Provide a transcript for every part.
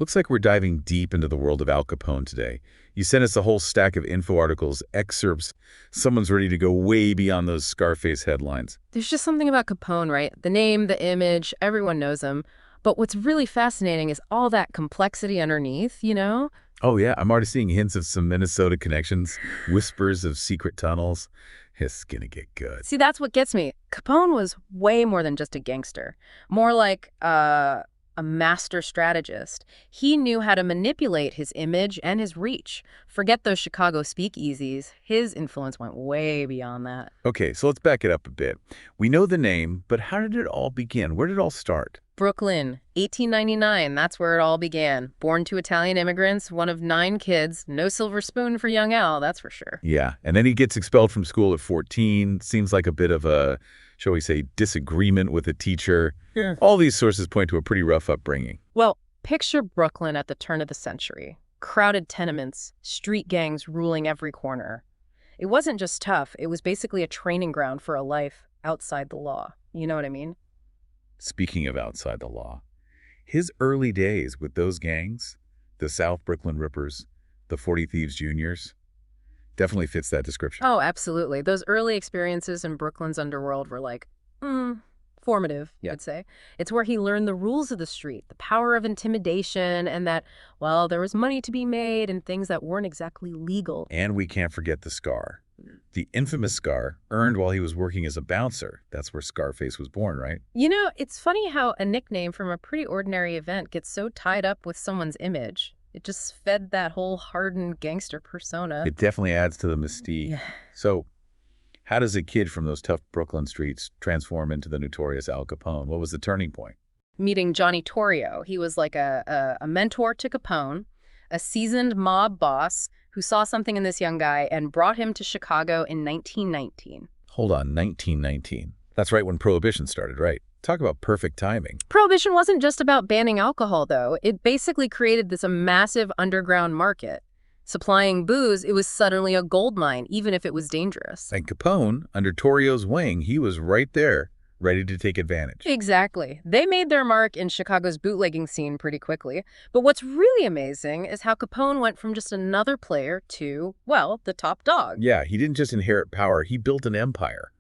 Looks like we're diving deep into the world of Al Capone today. You sent us a whole stack of info articles, excerpts. Someone's ready to go way beyond those Scarface headlines. There's just something about Capone, right? The name, the image, everyone knows him. But what's really fascinating is all that complexity underneath, you know? Oh yeah, I'm already seeing hints of some Minnesota connections, whispers of secret tunnels. It's gonna get good. See, that's what gets me. Capone was way more than just a gangster. More like a master strategist. He knew how to manipulate his image and his reach. Forget those Chicago speakeasies. His influence went way beyond that. Okay, so let's back it up a bit. We know the name, but how did it all begin? Where did it all start? Brooklyn, 1899, that's where it all began. Born to Italian immigrants, one of 9 kids, no silver spoon for young Al, that's for sure. Yeah, and then he gets expelled from school at 14. Seems like a bit of a, shall we say, disagreement with a teacher. Yeah. All these sources point to a pretty rough upbringing. Well, picture Brooklyn at the turn of the century. Crowded tenements, street gangs ruling every corner. It wasn't just tough, it was basically a training ground for a life outside the law. You know what I mean? Speaking of outside the law, his early days with those gangs, the South Brooklyn Rippers, the 40 Thieves Juniors, definitely fits that description. Oh, absolutely. Those early experiences in Brooklyn's underworld were like, formative, Yeah. I'd say. It's where he learned the rules of the street, the power of intimidation, and that, well, there was money to be made and things that weren't exactly legal. And we can't forget the scar. The infamous scar earned while he was working as a bouncer. That's where Scarface was born, right? You know, it's funny how a nickname from a pretty ordinary event gets so tied up with someone's image. It just fed that whole hardened gangster persona. It definitely adds to the mystique. Yeah. So, how does a kid from those tough Brooklyn streets transform into the notorious Al Capone? What was the turning point? Meeting Johnny Torrio, he was like a mentor to Capone, a seasoned mob boss who saw something in this young guy and brought him to Chicago in 1919. Hold on, 1919. That's right when Prohibition started, right? Talk about perfect timing. Prohibition wasn't just about banning alcohol, though. It basically created this massive underground market. Supplying booze, it was suddenly a gold mine, even if it was dangerous. And Capone, under Torrio's wing, he was right there, ready to take advantage. Exactly. They made their mark in Chicago's bootlegging scene pretty quickly. But what's really amazing is how Capone went from just another player to, well, the top dog. Yeah, he didn't just inherit power, he built an empire.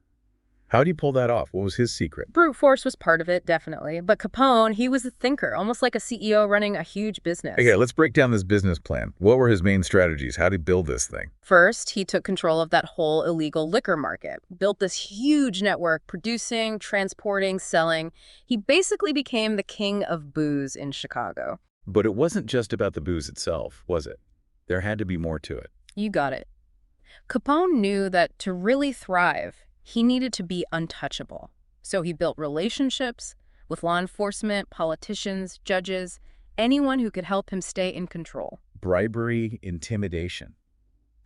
How did he pull that off? What was his secret? Brute force was part of it, definitely. But Capone, he was a thinker, almost like a CEO running a huge business. Okay, let's break down this business plan. What were his main strategies? How did he build this thing? First, he took control of that whole illegal liquor market, built this huge network producing, transporting, selling. He basically became the king of booze in Chicago. But it wasn't just about the booze itself, was it? There had to be more to it. You got it. Capone knew that to really thrive, he needed to be untouchable. So he built relationships with law enforcement, politicians, judges, anyone who could help him stay in control. Bribery, intimidation.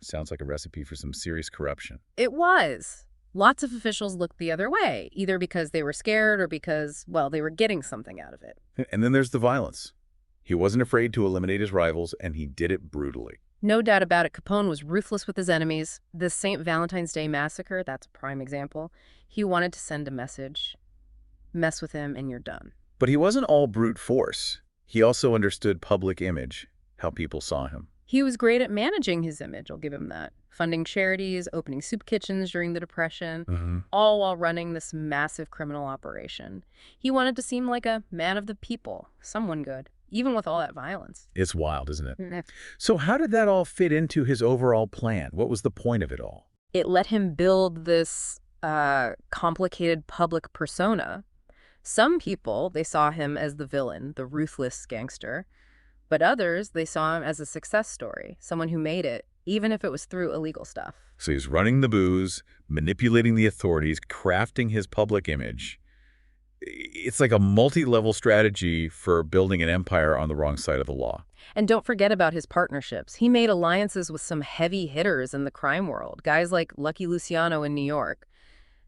Sounds like a recipe for some serious corruption. It was. Lots of officials looked the other way, either because they were scared or because, well, they were getting something out of it. And then there's the violence. He wasn't afraid to eliminate his rivals, and he did it brutally. No doubt about it, Capone was ruthless with his enemies. The St. Valentine's Day Massacre, that's a prime example. He wanted to send a message. Mess with him and you're done. But he wasn't all brute force. He also understood public image, how people saw him. He was great at managing his image, I'll give him that. Funding charities, opening soup kitchens during the Depression, all while running this massive criminal operation. He wanted to seem like a man of the people, someone good, even with all that violence. It's wild, isn't it? So how did that all fit into his overall plan? What was the point of it all? It let him build this complicated public persona. Some people, they saw him as the villain, the ruthless gangster. But others, they saw him as a success story, someone who made it, even if it was through illegal stuff. So he's running the booze, manipulating the authorities, crafting his public image. It's like a multi-level strategy for building an empire on the wrong side of the law. And don't forget about his partnerships. He made alliances with some heavy hitters in the crime world, guys like Lucky Luciano in New York.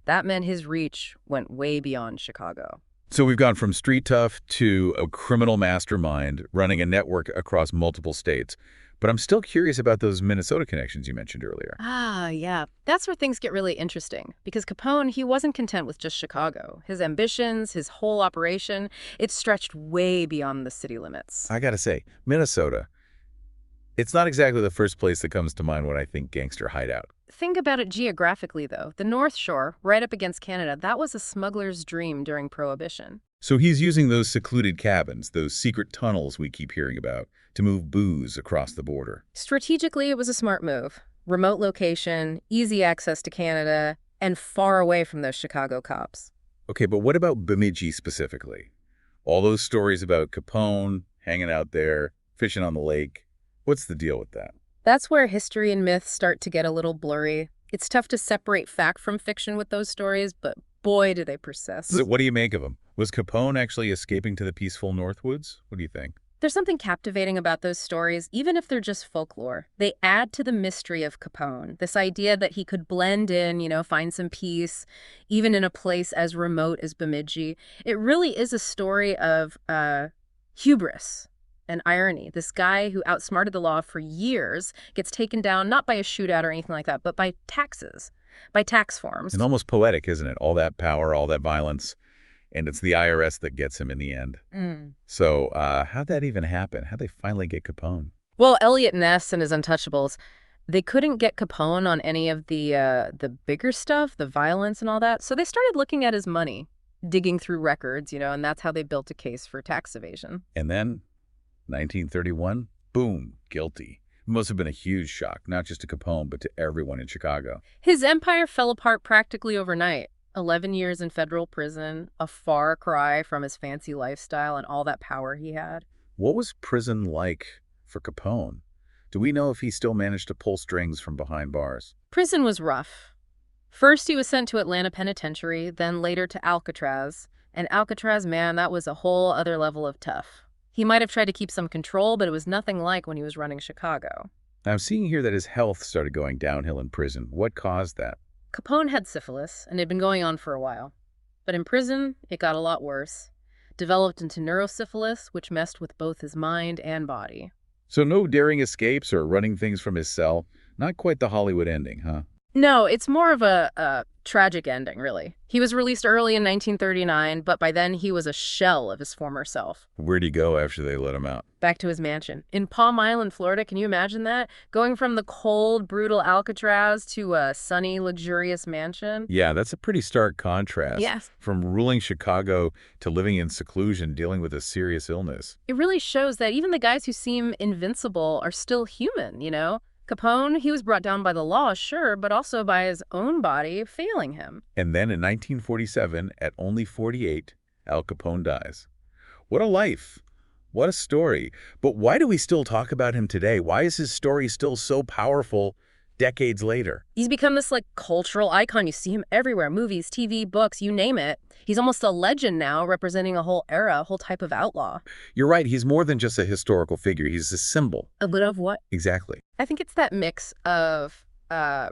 That meant his reach went way beyond Chicago. So we've gone from street tough to a criminal mastermind running a network across multiple states. But I'm still curious about those Minnesota connections you mentioned earlier. Ah, yeah. That's where things get really interesting. Because Capone, he wasn't content with just Chicago. His ambitions, his whole operation, it stretched way beyond the city limits. I gotta say, Minnesota, it's not exactly the first place that comes to mind when I think gangster hideout. Think about it geographically, though. The North Shore, right up against Canada, that was a smuggler's dream during Prohibition. So he's using those secluded cabins, those secret tunnels we keep hearing about, to move booze across the border. Strategically, it was a smart move. Remote location, easy access to Canada, and far away from those Chicago cops. Okay, but what about Bemidji specifically? All those stories about Capone, hanging out there, fishing on the lake. What's the deal with that? That's where history and myth start to get a little blurry. It's tough to separate fact from fiction with those stories, but boy, do they persist. So what do you make of him? Was Capone actually escaping to the peaceful Northwoods? What do you think? There's something captivating about those stories, even if they're just folklore. They add to the mystery of Capone, this idea that he could blend in, find some peace, even in a place as remote as Bemidji. It really is a story of hubris and irony. This guy who outsmarted the law for years gets taken down not by a shootout or anything like that, but by taxes, by tax forms. And almost poetic, isn't it? All that power, all that violence. And it's the IRS that gets him in the end. So how'd that even happen? How'd they finally get Capone? Well, Elliot Ness and his Untouchables, they couldn't get Capone on any of the bigger stuff, the violence and all that. So they started looking at his money, digging through records, and that's how they built a case for tax evasion. And then, 1931, boom, guilty. It must have been a huge shock, not just to Capone, but to everyone in Chicago. His empire fell apart practically overnight. 11 years in federal prison, a far cry from his fancy lifestyle and all that power he had. What was prison like for Capone? Do we know if he still managed to pull strings from behind bars? Prison was rough. First, he was sent to Atlanta Penitentiary, then later to Alcatraz. And Alcatraz, man, that was a whole other level of tough. He might have tried to keep some control, but it was nothing like when he was running Chicago. Now, I'm seeing here that his health started going downhill in prison. What caused that? Capone had syphilis, and it had been going on for a while. But in prison, it got a lot worse. Developed into neurosyphilis, which messed with both his mind and body. So no daring escapes or running things from his cell? Not quite the Hollywood ending, huh? No, it's more of a tragic ending, really. He was released early in 1939, but by then he was a shell of his former self. Where'd he go after they let him out? Back to his mansion. In Palm Island, Florida, can you imagine that? Going from the cold, brutal Alcatraz to a sunny, luxurious mansion? Yeah, that's a pretty stark contrast. Yes. From ruling Chicago to living in seclusion, dealing with a serious illness. It really shows that even the guys who seem invincible are still human, Capone, he was brought down by the law, sure, but also by his own body failing him. And then in 1947, at only 48, Al Capone dies. What a life. What a story. But why do we still talk about him today? Why is his story still so powerful decades later? He's become this, cultural icon. You see him everywhere. Movies, TV, books, you name it. He's almost a legend now, representing a whole era, a whole type of outlaw. You're right. He's more than just a historical figure. He's a symbol. A bit of what? Exactly. I think it's that mix of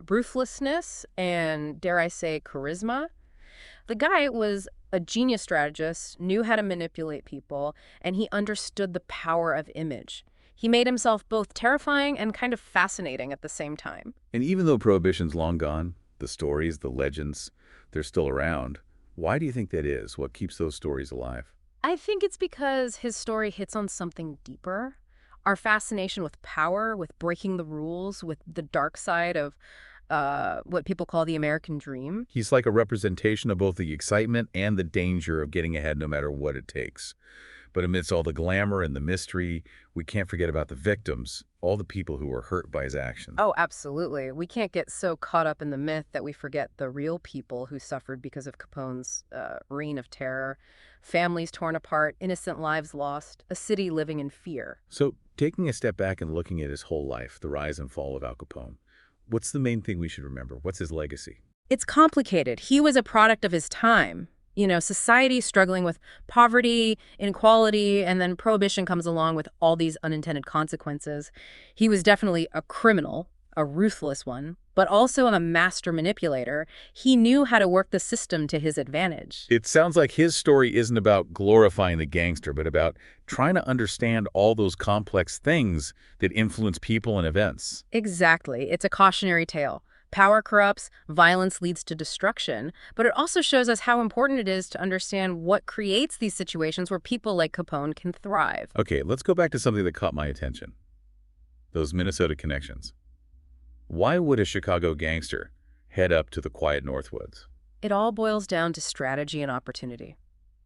ruthlessness and, dare I say, charisma. The guy was a genius strategist, knew how to manipulate people, and he understood the power of image. He made himself both terrifying and kind of fascinating at the same time. And even though Prohibition's long gone, the stories, the legends, they're still around. Why do you think that is? What keeps those stories alive? I think it's because his story hits on something deeper. Our fascination with power, with breaking the rules, with the dark side of what people call the American dream. He's like a representation of both the excitement and the danger of getting ahead no matter what it takes. But amidst all the glamour and the mystery, we can't forget about the victims, all the people who were hurt by his actions. Oh, absolutely. We can't get so caught up in the myth that we forget the real people who suffered because of Capone's reign of terror. Families torn apart, innocent lives lost, a city living in fear. So, taking a step back and looking at his whole life, the rise and fall of Al Capone, what's the main thing we should remember? What's his legacy? It's complicated. He was a product of his time. Society struggling with poverty, inequality, and then Prohibition comes along with all these unintended consequences. He was definitely a criminal, a ruthless one, but also a master manipulator. He knew how to work the system to his advantage. It sounds like his story isn't about glorifying the gangster, but about trying to understand all those complex things that influence people and events. Exactly. It's a cautionary tale. Power corrupts, violence leads to destruction, but it also shows us how important it is to understand what creates these situations where people like Capone can thrive. Okay, let's go back to something that caught my attention. Those Minnesota connections. Why would a Chicago gangster head up to the quiet Northwoods? It all boils down to strategy and opportunity.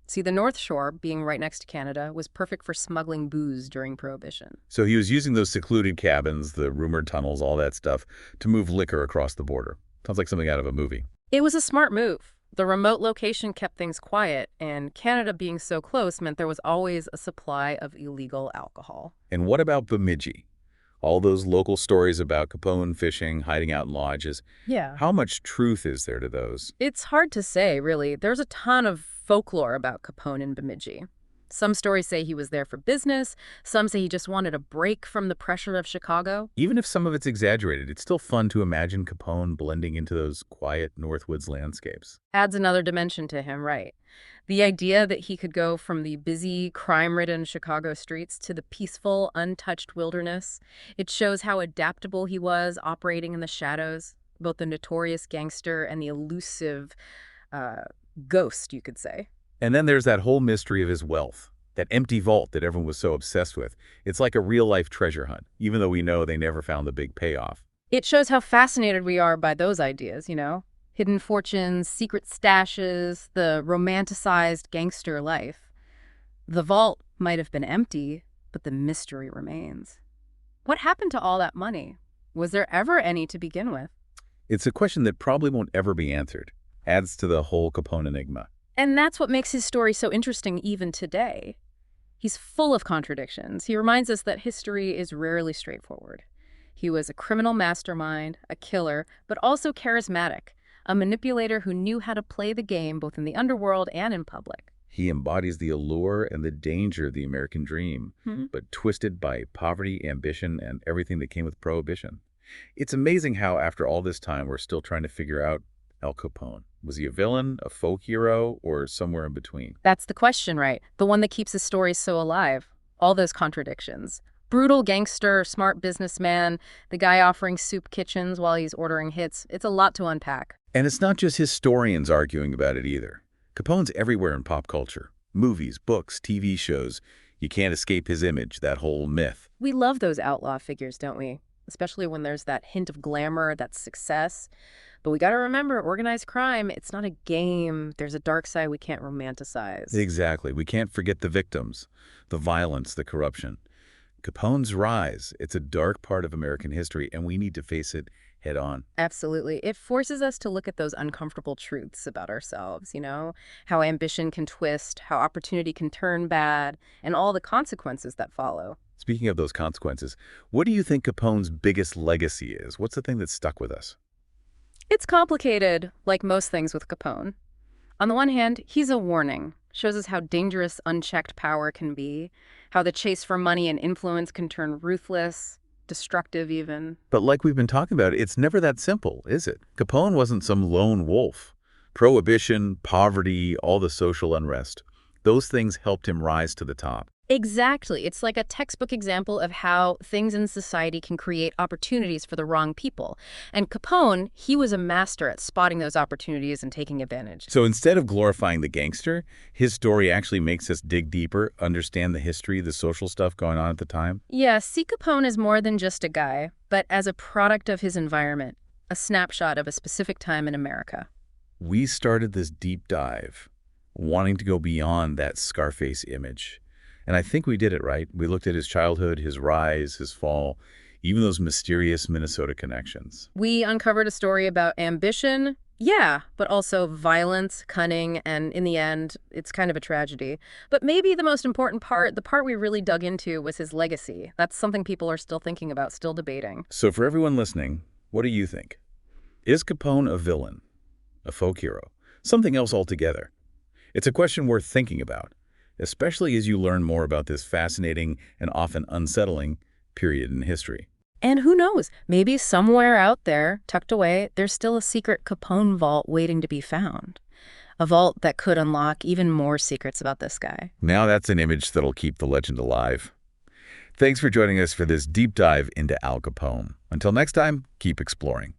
See, the North Shore, being right next to Canada, was perfect for smuggling booze during Prohibition. So he was using those secluded cabins, the rumored tunnels, all that stuff, to move liquor across the border. Sounds like something out of a movie. It was a smart move. The remote location kept things quiet, and Canada being so close meant there was always a supply of illegal alcohol. And what about Bemidji? All those local stories about Capone fishing, hiding out in lodges. Yeah. How much truth is there to those? It's hard to say, really. There's a ton of folklore about Capone in Bemidji. Some stories say he was there for business. Some say he just wanted a break from the pressure of Chicago. Even if some of it's exaggerated, it's still fun to imagine Capone blending into those quiet Northwoods landscapes. Adds another dimension to him, right? The idea that he could go from the busy, crime-ridden Chicago streets to the peaceful, untouched wilderness. It shows how adaptable he was operating in the shadows, both the notorious gangster and the elusive ghost, you could say. And then there's that whole mystery of his wealth, that empty vault that everyone was so obsessed with. It's like a real-life treasure hunt, even though we know they never found the big payoff. It shows how fascinated we are by those ideas, you know? Hidden fortunes, secret stashes, the romanticized gangster life. The vault might have been empty, but the mystery remains. What happened to all that money? Was there ever any to begin with? It's a question that probably won't ever be answered. Adds to the whole Capone enigma. And that's what makes his story so interesting even today. He's full of contradictions. He reminds us that history is rarely straightforward. He was a criminal mastermind, a killer, but also charismatic, a manipulator who knew how to play the game both in the underworld and in public. He embodies the allure and the danger of the American dream, but twisted by poverty, ambition, and everything that came with Prohibition. It's amazing how, after all this time, we're still trying to figure out Al Capone. Was he a villain, a folk hero, or somewhere in between? That's the question, right? The one that keeps his story so alive. All those contradictions. Brutal gangster, smart businessman, the guy offering soup kitchens while he's ordering hits. It's a lot to unpack. And it's not just historians arguing about it either. Capone's everywhere in pop culture. Movies, books, TV shows. You can't escape his image, that whole myth. We love those outlaw figures, don't we? Especially when there's that hint of glamour, that success. But we got to remember, organized crime, it's not a game. There's a dark side we can't romanticize. Exactly. We can't forget the victims, the violence, the corruption. Capone's rise, it's a dark part of American history, and we need to face it head on. Absolutely. It forces us to look at those uncomfortable truths about ourselves, you know? How ambition can twist, how opportunity can turn bad, and all the consequences that follow. Speaking of those consequences, what do you think Capone's biggest legacy is? What's the thing that stuck with us? It's complicated, like most things with Capone. On the one hand, he's a warning. Shows us how dangerous unchecked power can be, how the chase for money and influence can turn ruthless, destructive even. But like we've been talking about, it's never that simple, is it? Capone wasn't some lone wolf. Prohibition, poverty, all the social unrest. Those things helped him rise to the top. Exactly. It's like a textbook example of how things in society can create opportunities for the wrong people. And Capone, he was a master at spotting those opportunities and taking advantage. So instead of glorifying the gangster, his story actually makes us dig deeper, understand the history, the social stuff going on at the time. Yeah, see Capone as more than just a guy, but as a product of his environment, a snapshot of a specific time in America. We started this deep dive, wanting to go beyond that Scarface image. And I think we did it right. We looked at his childhood, his rise, his fall, even those mysterious Minnesota connections. We uncovered a story about ambition, yeah, but also violence, cunning, and in the end, it's kind of a tragedy. But maybe the most important part, the part we really dug into, was his legacy. That's something people are still thinking about, still debating. So for everyone listening, what do you think? Is Capone a villain, a folk hero, something else altogether? It's a question worth thinking about, especially as you learn more about this fascinating and often unsettling period in history. And who knows, maybe somewhere out there, tucked away, there's still a secret Capone vault waiting to be found. A vault that could unlock even more secrets about this guy. Now that's an image that'll keep the legend alive. Thanks for joining us for this deep dive into Al Capone. Until next time, keep exploring.